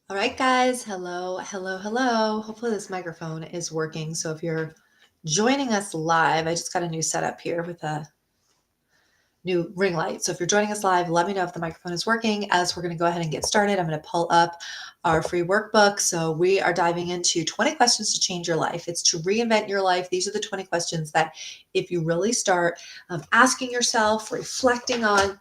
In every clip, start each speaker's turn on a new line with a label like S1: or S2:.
S1: All right, guys. Hello, hello, hello. Hopefully, this microphone is working. So, if you're joining us live, I just got a new setup here with a new ring light. So, if you're joining us live, let me know if the microphone is working. As we're going to go ahead and get started, I'm going to pull up our free workbook. So, we are diving into 20 questions to change your life. It's to reinvent your life. These are the 20 questions that, if you really start asking yourself, reflecting on,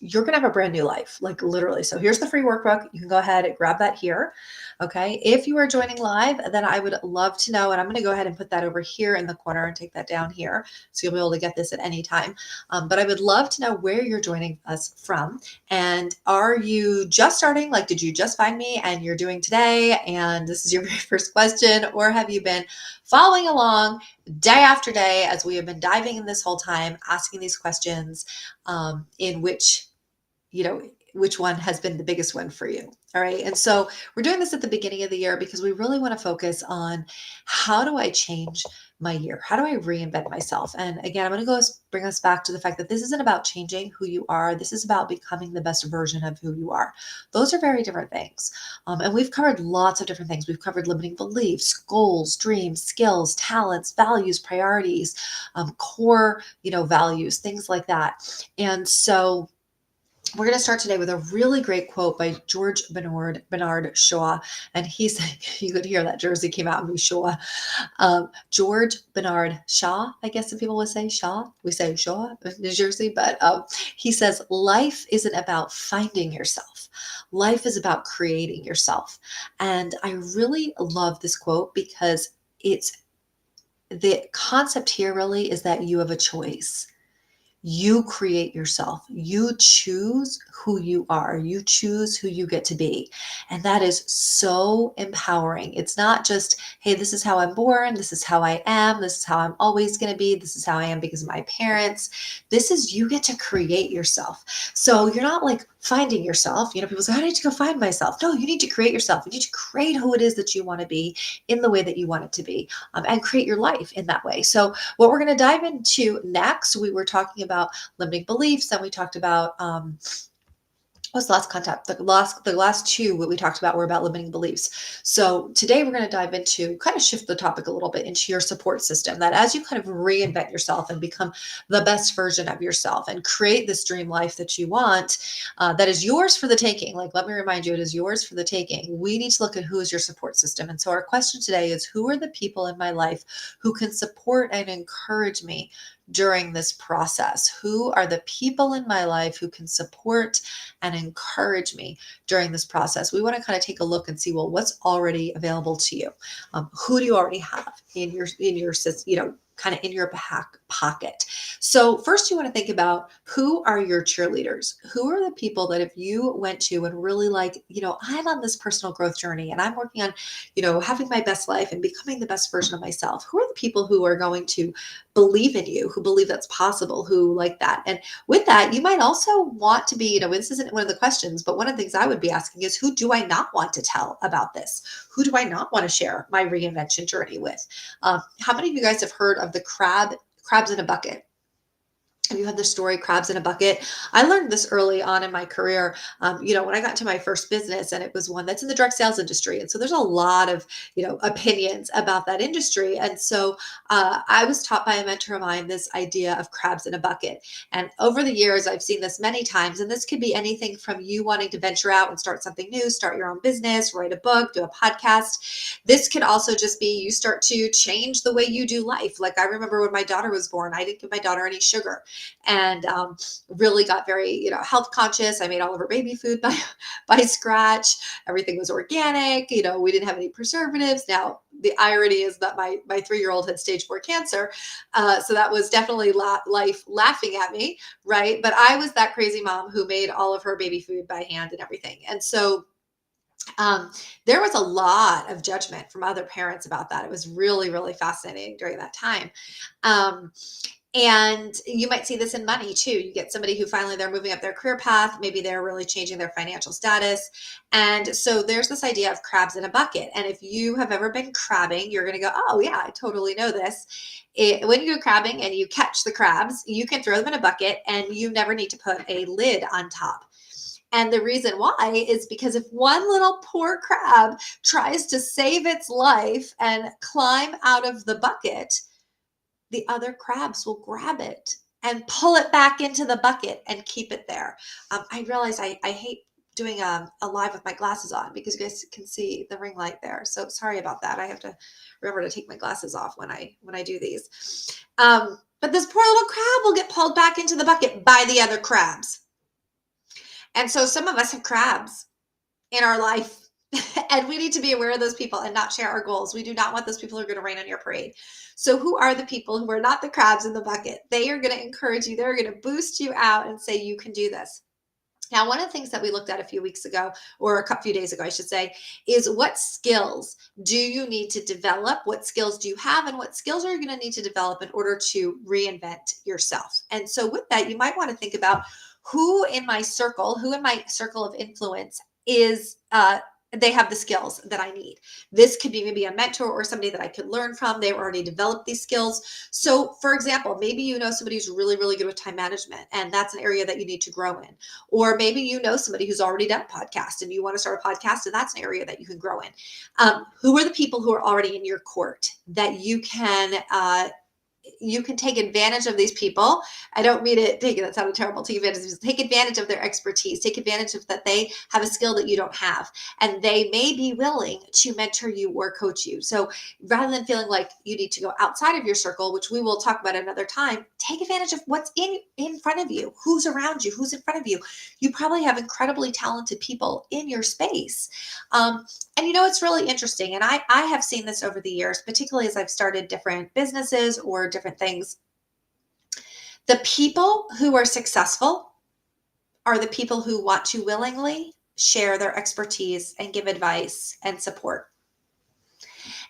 S1: you're going to have a brand new life, like literally. So here's the free workbook. You can go ahead and grab that here. Okay. If you are joining live, then I would love to know, and I'm going to go ahead and put that over here in the corner and take that down here. So you'll be able to get this at any time. But I would love to know where you're joining us from. And are you just starting? Like, did you just find me and you're doing today? And this is your very first question? Or have you been following along day after day as we have been diving in this whole time, asking these questions in which one has been the biggest one for you. All right. And so we're doing this at the beginning of the year because we really want to focus on how do I change my year? How do I reinvent myself? And again, I'm going to bring us back to the fact that this isn't about changing who you are. This is about becoming the best version of who you are. Those are very different things. And we've covered lots of different things. We've covered limiting beliefs, goals, dreams, skills, talents, values, priorities, core, values, things like that. And so we're going to start today with a really great quote by George Bernard Shaw. And he said, you could hear that Jersey came out and be Shaw. George Bernard Shaw, I guess some people would say Shaw. We say Shaw in New Jersey, but he says, life isn't about finding yourself. Life is about creating yourself. And I really love this quote because the concept here really is that you have a choice. You create yourself. You choose who you are. You choose who you get to be. And that is so empowering. It's not just, hey, this is how I'm born. This is how I am. This is how I'm always going to be. This is how I am because of my parents. This is, you get to create yourself. So you're not like finding yourself. People say, I need to go find myself. No, you need to create yourself. You need to create who it is that you want to be in the way that you want it to be, and create your life in that way. So what we're going to dive into next, we were talking about limiting beliefs, and we talked about what's the last contact? The last two what we talked about were about limiting beliefs. So today we're going to dive into, kind of shift the topic a little bit into your support system, that as you kind of reinvent yourself and become the best version of yourself and create this dream life that you want, that is yours for the taking. Like, let me remind you, it is yours for the taking. We need to look at who is your support system. And so our question today is, who are the people in my life who can support and encourage me during this process? Who are the people in my life who can support and encourage me during this process? We want to kind of take a look and see, well, what's already available to you? Who do you already have in your system, kind of in your back pocket? So first you want to think about, who are your cheerleaders? Who are the people that if you went to and really like, I'm on this personal growth journey and I'm working on, having my best life and becoming the best version of myself. Who are the people who are going to believe in you, who believe that's possible, who like that? And with that, you might also want to be, this isn't one of the questions, but one of the things I would be asking is, who do I not want to tell about this? Who do I not want to share my reinvention journey with? How many of you guys have heard of the crabs in a bucket? Have you had the story crabs in a bucket? I learned this early on in my career, when I got into my first business, and it was one that's in the direct sales industry. And so there's a lot of, opinions about that industry. And so I was taught by a mentor of mine this idea of crabs in a bucket. And over the years, I've seen this many times. And this could be anything from you wanting to venture out and start something new, start your own business, write a book, do a podcast. This could also just be you start to change the way you do life. Like, I remember when my daughter was born, I didn't give my daughter any sugar, and really got very, health conscious. I made all of her baby food by scratch. Everything was organic. We didn't have any preservatives. Now, the irony is that my 3-year-old had stage 4 cancer. So that was definitely life laughing at me, right? But I was that crazy mom who made all of her baby food by hand and everything. And so there was a lot of judgment from other parents about that. It was really, really fascinating during that time. And you might see this in money too. You get somebody who finally they're moving up their career path. Maybe they're really changing their financial status. And so there's this idea of crabs in a bucket. And if you have ever been crabbing, you're going to go, oh yeah, I totally know this. When you go crabbing and you catch the crabs, you can throw them in a bucket and you never need to put a lid on top. And the reason why is because if one little poor crab tries to save its life and climb out of the bucket, the other crabs will grab it and pull it back into the bucket and keep it there. I realize I hate doing a live with my glasses on because you guys can see the ring light there. So sorry about that. I have to remember to take my glasses off when I do these. But this poor little crab will get pulled back into the bucket by the other crabs. And so some of us have crabs in our life. And we need to be aware of those people and not share our goals. We do not want those people who are going to rain on your parade. So who are the people who are not the crabs in the bucket? They are going to encourage you. They're going to boost you out and say, you can do this. Now, one of the things that we looked at a few weeks ago, or a few days ago, I should say, is what skills do you need to develop? What skills do you have? And what skills are you going to need to develop in order to reinvent yourself? And so with that, you might want to think about who in my circle of influence is they have the skills that I need. This could be maybe a mentor or somebody that I could learn from. They've already developed these skills. So for example, maybe you know somebody who's really, really good with time management, and that's an area that you need to grow in. Or maybe you know somebody who's already done a podcast and you want to start a podcast, and that's an area that you can grow in. Who are the people who are already in your court that you can take advantage of these people? I don't mean it, that sounded terrible. Take advantage of their expertise. Take advantage of that they have a skill that you don't have, and they may be willing to mentor you or coach you. So rather than feeling like you need to go outside of your circle, which we will talk about another time, take advantage of what's in front of you, who's around you, who's in front of you. You probably have incredibly talented people in your space. And it's really interesting. And I have seen this over the years, particularly as I've started different businesses or different things. The people who are successful are the people who want to willingly share their expertise and give advice and support.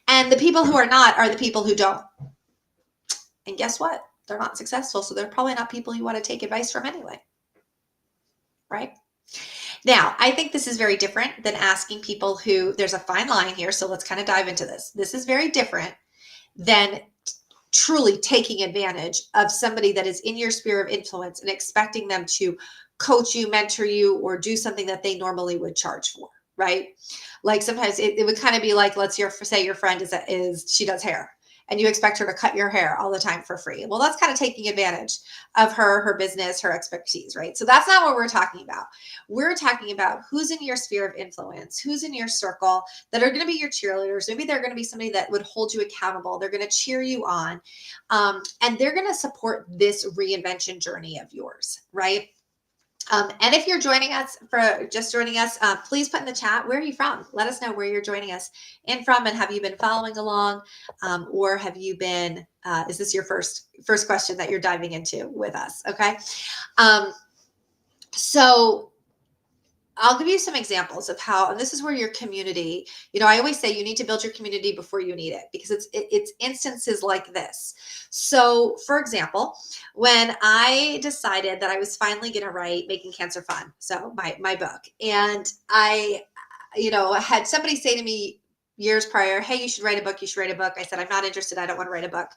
S1: And the people who are not are the people who don't. And guess what? They're not successful. So they're probably not people you want to take advice from anyway. Right? Now, I think this is very different than asking people who, there's a fine line here. So let's kind of dive into this. This is very different than truly taking advantage of somebody that is in your sphere of influence and expecting them to coach you, mentor you, or do something that they normally would charge for, right? Like sometimes it would kind of be like, say your friend she does hair, and you expect her to cut your hair all the time for free. Well, that's kind of taking advantage of her business, her expertise, right? So that's not what we're talking about. We're talking about who's in your sphere of influence, who's in your circle that are going to be your cheerleaders. Maybe they're going to be somebody that would hold you accountable. They're going to cheer you on, and they're going to support this reinvention journey of yours, right? And if you're joining us, please put in the chat, where are you from? Let us know where you're joining us in from, and have you been following along, or have you been, is this your first question that you're diving into with us? Okay. So I'll give you some examples of how, and this is where your community, I always say you need to build your community before you need it, because it's instances like this. So for example, when I decided that I was finally going to write Making Cancer Fun, so my book, and I had somebody say to me years prior, hey, you should write a book. I said, I'm not interested. I don't want to write a book.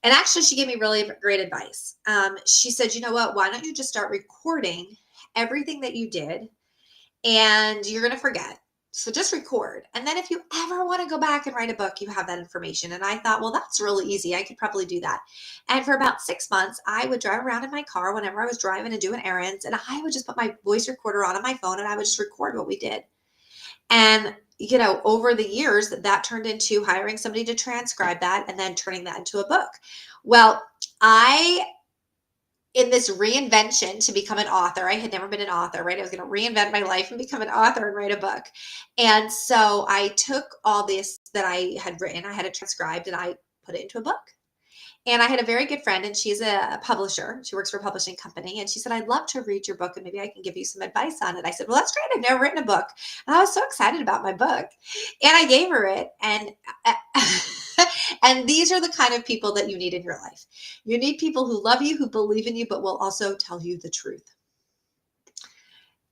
S1: And actually she gave me really great advice. She said, you know what, why don't you just start recording everything that you did, and you're going to forget. So just record. And then if you ever want to go back and write a book, you have that information. And I thought, well, that's really easy. I could probably do that. And for about 6 months, I would drive around in my car whenever I was driving and doing errands. And I would just put my voice recorder on my phone, and I would just record what we did. And, over the years, that turned into hiring somebody to transcribe that and then turning that into a book. Well, in this reinvention to become an author, I had never been an author, right? I was going to reinvent my life and become an author and write a book. And so I took all this that I had written, I had it transcribed, and I put it into a book. And I had a very good friend, and she's a publisher. She works for a publishing company. And she said, I'd love to read your book, and maybe I can give you some advice on it. I said, well, that's great. I've never written a book. And I was so excited about my book. And I gave her it. And and these are the kind of people that you need in your life. You need people who love you, who believe in you, but will also tell you the truth.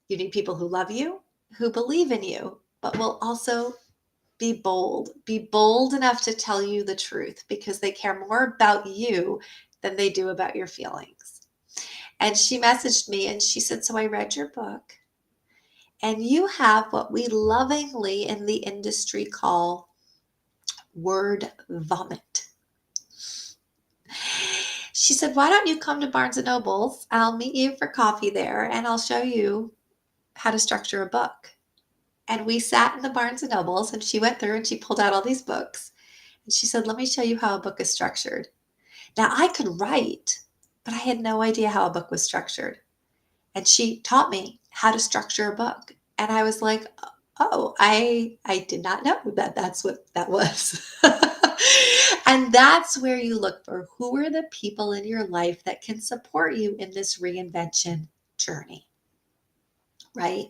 S1: You need people who love you, who believe in you, but will also be bold. Be bold enough to tell you the truth, because they care more about you than they do about your feelings. And she messaged me and she said, so I read your book, and you have what we lovingly in the industry call word vomit. She said, why don't you come to Barnes and Nobles? I'll meet you for coffee there and I'll show you how to structure a book. And we sat in the Barnes and Nobles and she went through and she pulled out all these books. And she said, let me show you how a book is structured. Now I could write, but I had no idea how a book was structured. And she taught me how to structure a book. And I was like, oh, I did not know that that's what that was. And that's where you look for who are the people in your life that can support you in this reinvention journey, right?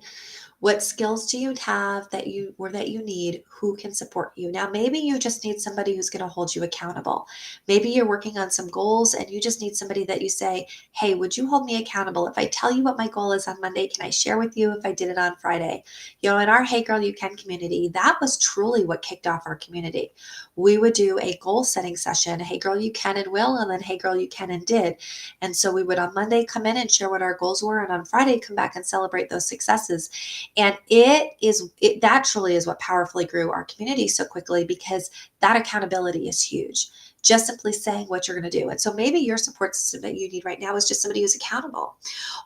S1: What skills do you have that you need? Who can support you? Now, maybe you just need somebody who's going to hold you accountable. Maybe you're working on some goals and you just need somebody that you say, hey, would you hold me accountable? If I tell you what my goal is on Monday, can I share with you if I did it on Friday? You know, in our Hey Girl You Can community, that was truly what kicked off our community. We would do a goal setting session, Hey Girl You Can and Will, and then Hey Girl You Can and Did. And so we would on Monday come in and share what our goals were, and on Friday come back and celebrate those successes. And that truly is what powerfully grew our community so quickly, because that accountability is huge. Just simply saying what you're going to do. And so maybe your support system that you need right now is just somebody who's accountable.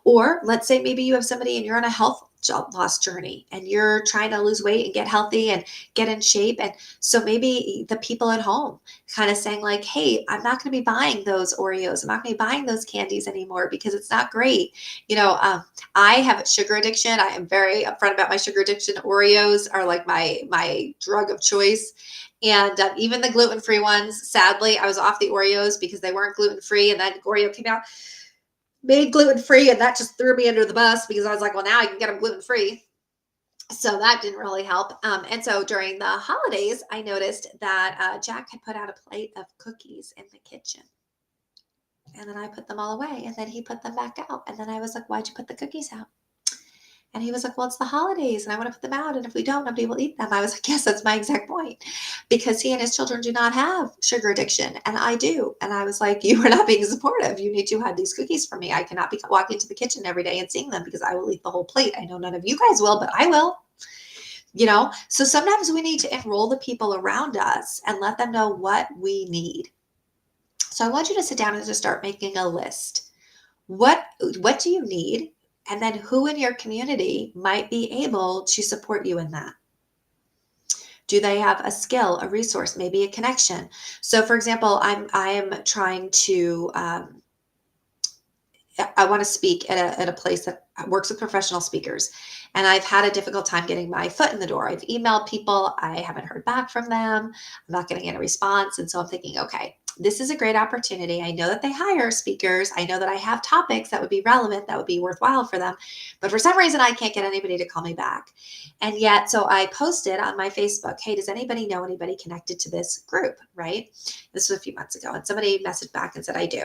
S1: Or let's say maybe you have somebody and you're on a health loss journey and you're trying to lose weight and get healthy and get in shape. And so maybe the people at home kind of saying like, hey, I'm not going to be buying those Oreos. I'm not going to be buying those candies anymore because it's not great. You know, I have a sugar addiction. I am very upfront about my sugar addiction. Oreos are like my drug of choice. And even the gluten-free ones, sadly, I was off the Oreos because they weren't gluten-free. And then Oreo came out, made gluten-free, and that just threw me under the bus because I was like, well, now I can get them gluten-free. So that didn't really help. And so during the holidays, I noticed that Jack had put out a plate of cookies in the kitchen. And then I put them all away. And then he put them back out. And then I was like, why'd you put the cookies out? And he was like, well, it's the holidays and I want to put them out. And if we don't, nobody will eat them. I was like, yes, that's my exact point. Because he and his children do not have sugar addiction. And I do. And I was like, you are not being supportive. You need to hide these cookies from me. I cannot be walking into the kitchen every day and seeing them because I will eat the whole plate. I know none of you guys will, but I will. You know, so sometimes we need to enroll the people around us and let them know what we need. So I want you to sit down and just start making a list. What do you need? And then who in your community might be able to support you in that? Do they have a skill, a resource, maybe a connection? So for example, I am trying to, I want to speak at a place that works with professional speakers. And I've had a difficult time getting my foot in the door. I've emailed people. I haven't heard back from them. I'm not getting any response. And so I'm thinking, okay, this is a great opportunity. I know that they hire speakers. I know that I have topics that would be relevant, that would be worthwhile for them. But for some reason, I can't get anybody to call me back. And yet, so I posted on my Facebook, hey, does anybody know anybody connected to this group, right? This was a few months ago. And somebody messaged back and said, I do.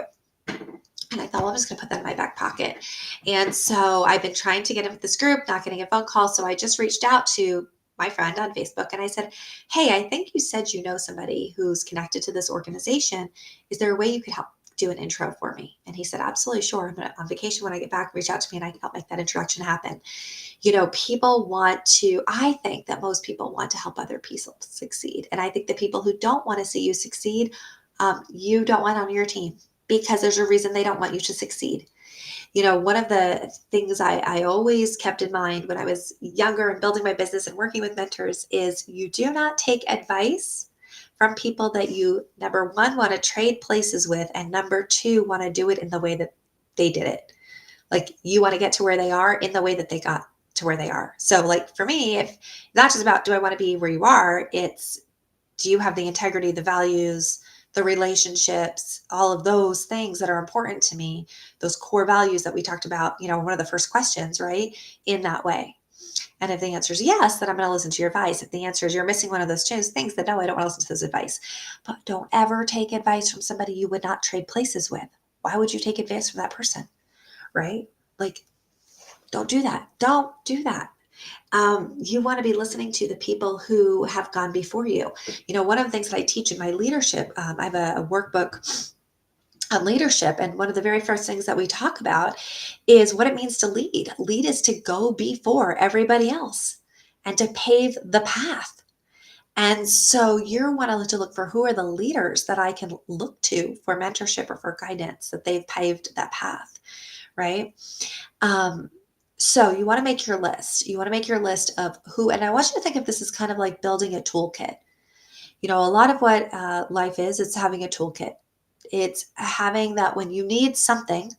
S1: And I thought, well, I'm just going to put that in my back pocket. And so I've been trying to get in with this group, not getting a phone call. So I just reached out to my friend on Facebook and I said, hey, I think you said you know somebody who's connected to this organization. Is there a way you could help do an intro for me? And he said, absolutely, sure. I'm on vacation when I get back. Reach out to me and I can help make that introduction happen. You know, I think that most people want to help other people succeed. And I think the people who don't want to see you succeed, you don't want on your team. Because there's a reason they don't want you to succeed. You know, one of the things I always kept in mind when I was younger and building my business and working with mentors is you do not take advice from people that you, number one, want to trade places with, and number two, want to do it in the way that they did it. Like you want to get to where they are in the way that they got to where they are. So like for me, if not just about do I want to be where you are, it's do you have the integrity, the values, the relationships, all of those things that are important to me, those core values that we talked about, you know, one of the first questions, right? In that way. And if the answer is yes, then I'm going to listen to your advice. If the answer is you're missing one of those two things, then no, I don't want to listen to this advice. But don't ever take advice from somebody you would not trade places with. Why would you take advice from that person? Right? Like, don't do that. Don't do that. You want to be listening to the people who have gone before you. You know, one of the things that I teach in my leadership, I have a workbook on leadership. And one of the very first things that we talk about is what it means to lead. Lead is to go before everybody else and to pave the path. And so you want to look for who are the leaders that I can look to for mentorship or for guidance, that they've paved that path, right? Um, so you want to make your list. You want to make your list of who, and I want you to think of this as kind of like building a toolkit. A lot of what life is, it's having a toolkit. It's having that when you need something,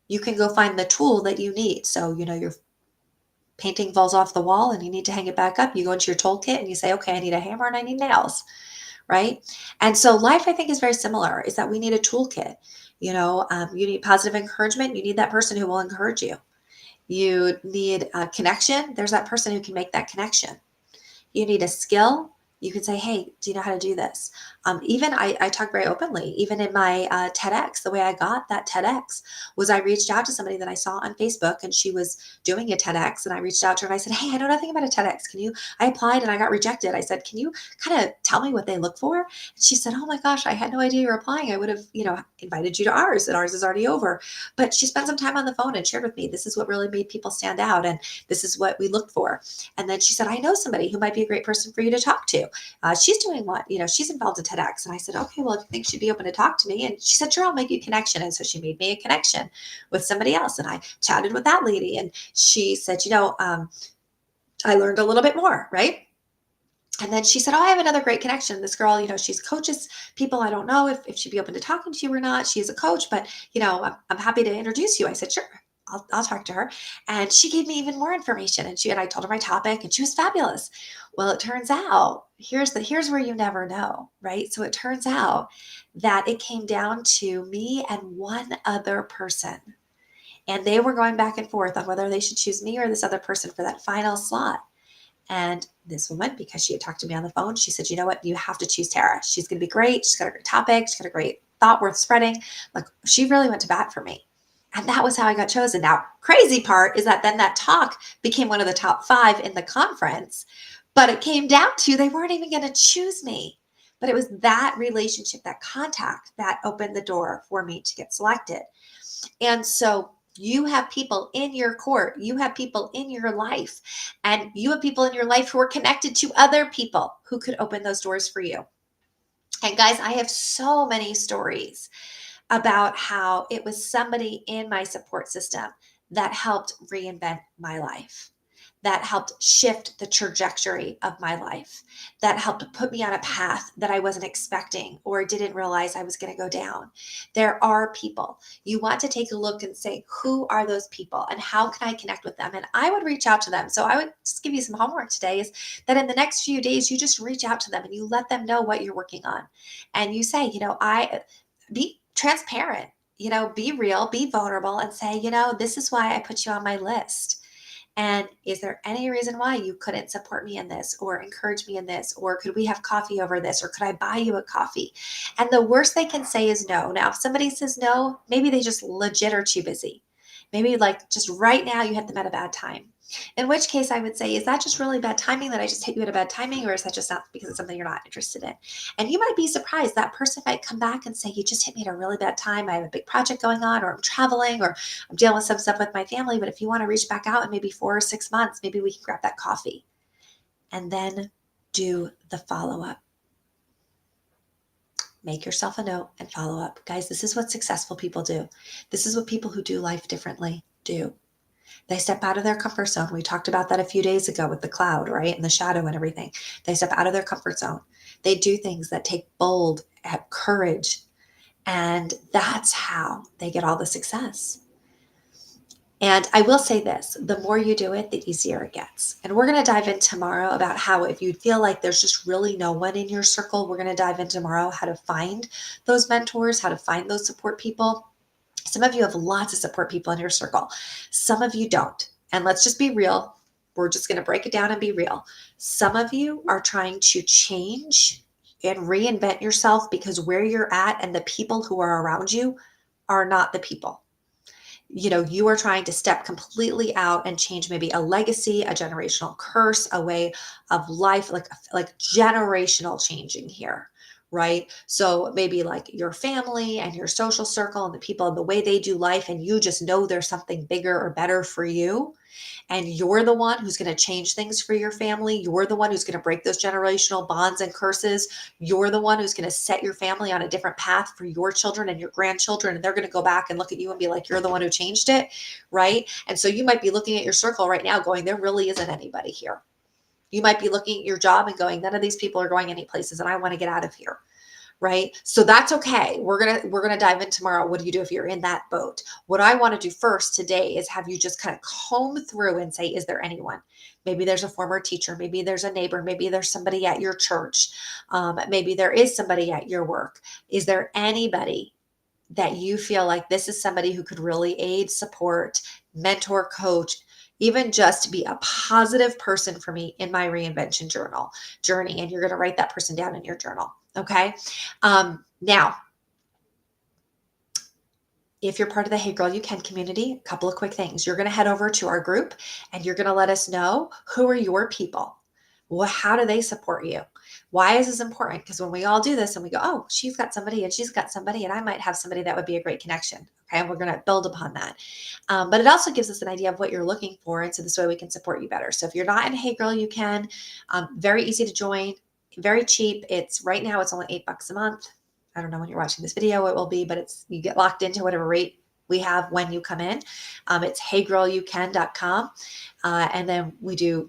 S1: you can go find the tool that you need. So, your painting falls off the wall and you need to hang it back up. You go into your toolkit and you say, okay, I need a hammer and I need nails, right? And so life, I think, is very similar, is that we need a toolkit. You need positive encouragement. You need that person who will encourage you. You need a connection. There's that person who can make that connection. You need a skill. You can say, hey, do you know how to do this? Even I talk very openly, even in my TEDx, the way I got that TEDx was I reached out to somebody that I saw on Facebook and she was doing a TEDx, and I reached out to her and I said, hey, I know nothing about a TEDx. I applied and I got rejected. I said, can you kind of tell me what they look for? And she said, oh my gosh, I had no idea you were applying. I would have, invited you to ours, and ours is already over. But she spent some time on the phone and shared with me, this is what really made people stand out. And this is what we looked for. And then she said, I know somebody who might be a great person for you to talk to. She's doing she's involved in TEDx. And I said, okay, well, if you think she'd be open to talk to me. And she said, sure, I'll make you a connection. And so she made me a connection with somebody else. And I chatted with that lady. And she said, I learned a little bit more, right? And then she said, oh, I have another great connection. This girl, she's coaches people. I don't know if she'd be open to talking to you or not. She's a coach, but, I'm happy to introduce you. I said, sure. I'll talk to her. And she gave me even more information. And I told her my topic, and she was fabulous. Well, it turns out, here's where you never know, right? So it turns out that it came down to me and one other person. And they were going back and forth on whether they should choose me or this other person for that final slot. And this woman, because she had talked to me on the phone, she said, you know what? You have to choose Tara. She's going to be great. She's got a great topic. She's got a great thought worth spreading. Like, she really went to bat for me. And that was how I got chosen. Now, crazy part is that then that talk became one of the top 5 in the conference, but it came down to they weren't even going to choose me. But it was that relationship, that contact, that opened the door for me to get selected. And so you have people in your court, you have people in your life, and you have people in your life who are connected to other people who could open those doors for you. And guys, I have so many stories about how it was somebody in my support system that helped reinvent my life, that helped shift the trajectory of my life, that helped put me on a path that I wasn't expecting or didn't realize I was going to go down. There are people. You want to take a look and say, who are those people and how can I connect with them? And I would reach out to them. So I would just give you some homework today, is that in the next few days, you just reach out to them and you let them know what you're working on. And you say, be transparent, be real, be vulnerable, and say, this is why I put you on my list. And is there any reason why you couldn't support me in this or encourage me in this? Or could we have coffee over this? Or could I buy you a coffee? And the worst they can say is no. Now, if somebody says no, maybe they just legit are too busy. Maybe like just right now you hit them at a bad time. In which case I would say, is that just really bad timing that I just hit you at a bad timing? Or is that just not because it's something you're not interested in? And you might be surprised. That person might come back and say, you just hit me at a really bad time. I have a big project going on, or I'm traveling, or I'm dealing with some stuff with my family. But if you want to reach back out in maybe 4 or 6 months, maybe we can grab that coffee. And then do the follow-up. Make yourself a note and follow up. Guys, this is what successful people do. This is what people who do life differently do. They step out of their comfort zone. We talked about that a few days ago with the cloud, right? And the shadow and everything. They step out of their comfort zone. They do things that take bold, have courage. And that's how they get all the success. And I will say this, the more you do it, the easier it gets. And we're going to dive in tomorrow about how, if you feel like there's just really no one in your circle, we're going to dive in tomorrow how to find those mentors, how to find those support people. Some of you have lots of support people in your circle. Some of you don't. And let's just be real. We're just going to break it down and be real. Some of you are trying to change and reinvent yourself because where you're at and the people who are around you are not the people. You are trying to step completely out and change maybe a legacy, a generational curse, a way of life, like generational changing here. right? So maybe like your family and your social circle and the people and the way they do life, and you just know there's something bigger or better for you. And you're the one who's going to change things for your family. You're the one who's going to break those generational bonds and curses. You're the one who's going to set your family on a different path for your children and your grandchildren. And they're going to go back and look at you and be like, you're the one who changed it, right? And so you might be looking at your circle right now going, there really isn't anybody here. You might be looking at your job and going, none of these people are going any places and I want to get out of here. Right? So that's okay. We're gonna dive in tomorrow. What do you do if you're in that boat? What I want to do first today is have you just kind of comb through and say, is there anyone? Maybe there's a former teacher, maybe there's a neighbor, maybe there's somebody at your church, maybe there is somebody at your work. Is there anybody that you feel like this is somebody who could really aid, support, mentor, coach, even just be a positive person for me in my reinvention journey? And you're going to write that person down in your journal. Okay. Now, if you're part of the Hey Girl You Can community, a couple of quick things. You're going to head over to our group and you're going to let us know, who are your people? Well, how do they support you? Why is this important? Because when we all do this and we go, oh, she's got somebody and she's got somebody, and I might have somebody that would be a great connection. Okay. And we're going to build upon that. But it also gives us an idea of what you're looking for. And so this way we can support you better. So if you're not in Hey Girl You Can, very easy to join, very cheap. It's right now, it's only $8 a month. I don't know when you're watching this video, it will be, but you get locked into whatever rate we have when you come in. It's heygirlyoucan.com. And then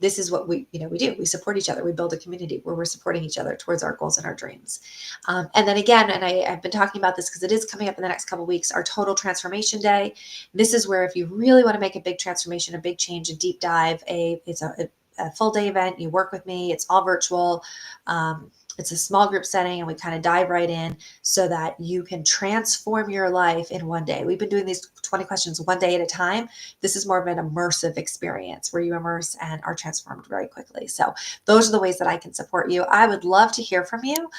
S1: this is what we do. We support each other. We build a community where we're supporting each other towards our goals and our dreams. And then again, and I've been talking about this because it is coming up in the next couple of weeks, our Total Transformation Day. This is where if you really want to make a big transformation, a big change, a deep dive, it's a full day event. You work with me. It's all virtual. It's a small group setting, and we kind of dive right in so that you can transform your life in one day. We've been doing these 20 questions one day at a time. This is more of an immersive experience where you immerse and are transformed very quickly. So those are the ways that I can support you. I would love to hear from you.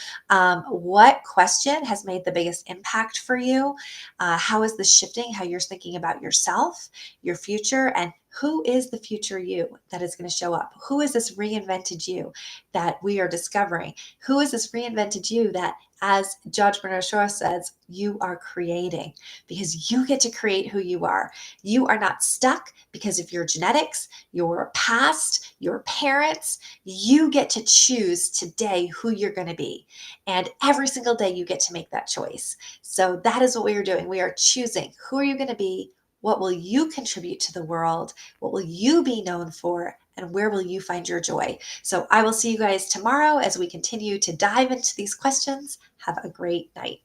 S1: What question has made the biggest impact for you? How is this shifting how you're thinking about yourself, your future, and who is the future you that is going to show up? Who is this reinvented you that we are discovering? Who is this reinvented you that, as Judge Bernard Shaw says, you are creating? Because you get to create who you are. You are not stuck because of your genetics, your past, your parents. You get to choose today who you're going to be. And every single day you get to make that choice. So that is what we are doing. We are choosing, who are you going to be? What will you contribute to the world? What will you be known for? And where will you find your joy? So I will see you guys tomorrow as we continue to dive into these questions. Have a great night.